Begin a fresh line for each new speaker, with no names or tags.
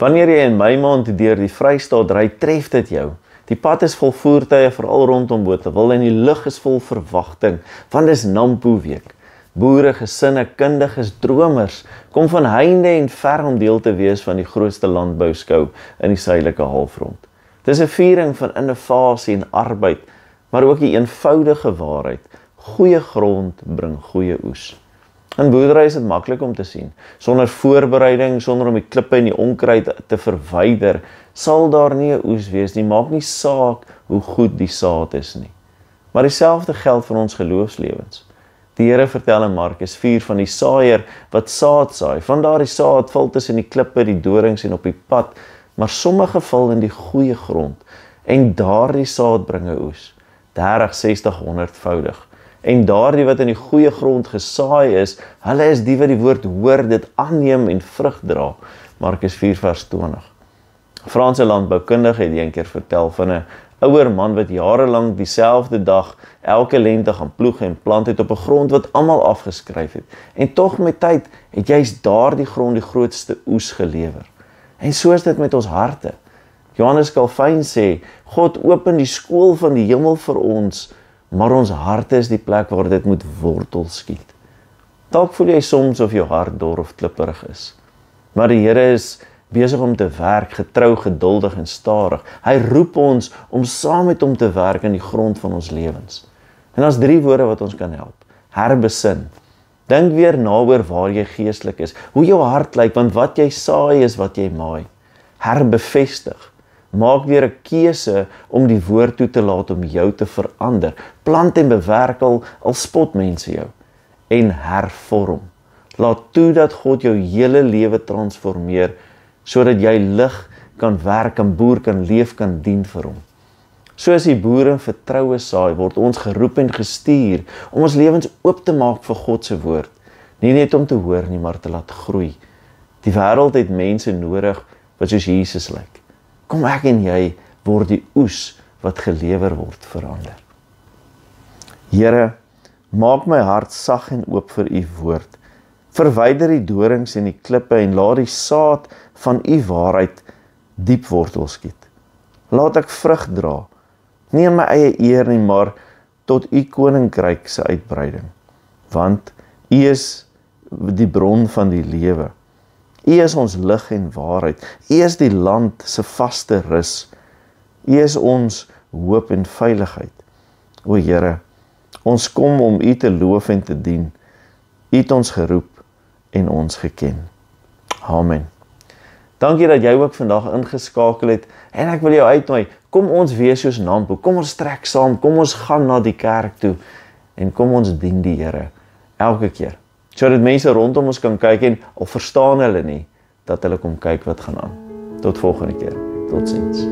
Wanneer jy in Mei maand deur die Vrystaat ry, tref dit jou. Die pad is vol voertuie, veral rondom Botawil, en die lug is vol verwagting, want dis Nampo week. Boere, gesinne, kundiges, dromers, kom van heinde en ver om deel te wees van die grootste landbouskou in die suidelike halfrond. Dis 'n viering van innovasie en arbeid, maar ook die eenvoudige waarheid. Goeie grond bring goeie oes. In boerdery is dit maklik om te sien. Sonder voorbereiding, sonder om die klippe en die onkruid te verwyder, sal daar nie 'n oes wees nie. Maak nie saak hoe goed die saad is nie. Maar dieselfde geld vir ons geloofslewens. Die Here vertel in Markus 4 van die saaier wat saad saai. Van daardie saad val tussen die klippe, die dorings en op die pad, maar sommige val in die goeie grond. En daardie saad bring 'n oes, 30, 60, 100voudig. En daardie wat in die goeie grond gesaai is, hulle is die wat die woord hoor, dit aanneem en vrug dra. Markus 4 vers 20. Franse landboukundige het eendag vertel van 'n ouer man wat jarelang dieselfde dag elke lente gaan ploeg en plant het op 'n grond wat almal afgeskryf het. En tog met tyd het juist daardie grond die grootste oes gelewer. En so is dit met ons harte. Johannes Calvin sê, God open die skool van die hemel vir ons, maar ons harte is die plek waar dit moet wortel skiet. Dalk voel jy soms of jou hart dor of klipperig is. Maar die Here is besig om te werk, getrou, geduldig en stadig. Hy roep ons om saam met hom te werk in die grond van ons lewens. En daar's 3 woorde wat ons kan help. Herbesin. Dink weer na oor waar jy geestelik is, hoe jou hart lyk, want wat jy saai is wat jy maai. Herbevestig. Maak weer 'n keuse om die woord toe te laat om jou te verander. Plant en bewerk al spot mense jou. En hervorm. Laat toe dat God jou hele lewe transformeer, sodat jy lig kan werk, kan boer, kan leef, kan dien vir hom. Soos die boere in vertroue saai, word ons geroep en gestuur om ons lewens oop te maak vir God se woord. Nie net om te hoor nie, maar te laat groei. Die wêreld het mense nodig wat soos Jesus lyk. Kom ek en jy word die oes wat gelewer word verander. Here, maak my hart sag en oop vir u woord. Verwyder die dorings en die klippe en laat die saad van u waarheid diep wortel skiet. Laat ek vrug dra, nie in my eie eer nie, maar tot u koninkryk se uitbreiding. Want u is die bron van die lewe. U is ons lig en waarheid. U is die land se vaste rus. U is ons hoop en veiligheid. O Here, ons kom om u te loof en te dien. U het ons geroep en ons geken. Amen. Dankie dat jy ook vandag ingeskakel het en ek wil jou uitnooi, kom ons wees soos Nampo, kom ons trek saam, kom ons gaan na die kerk toe en kom ons dien die Here elke keer. Sodat mense rondom ons kan kyk en al verstaan hulle nie, dat hulle kom kyk wat gaan aan. Tot volgende keer. Totsiens.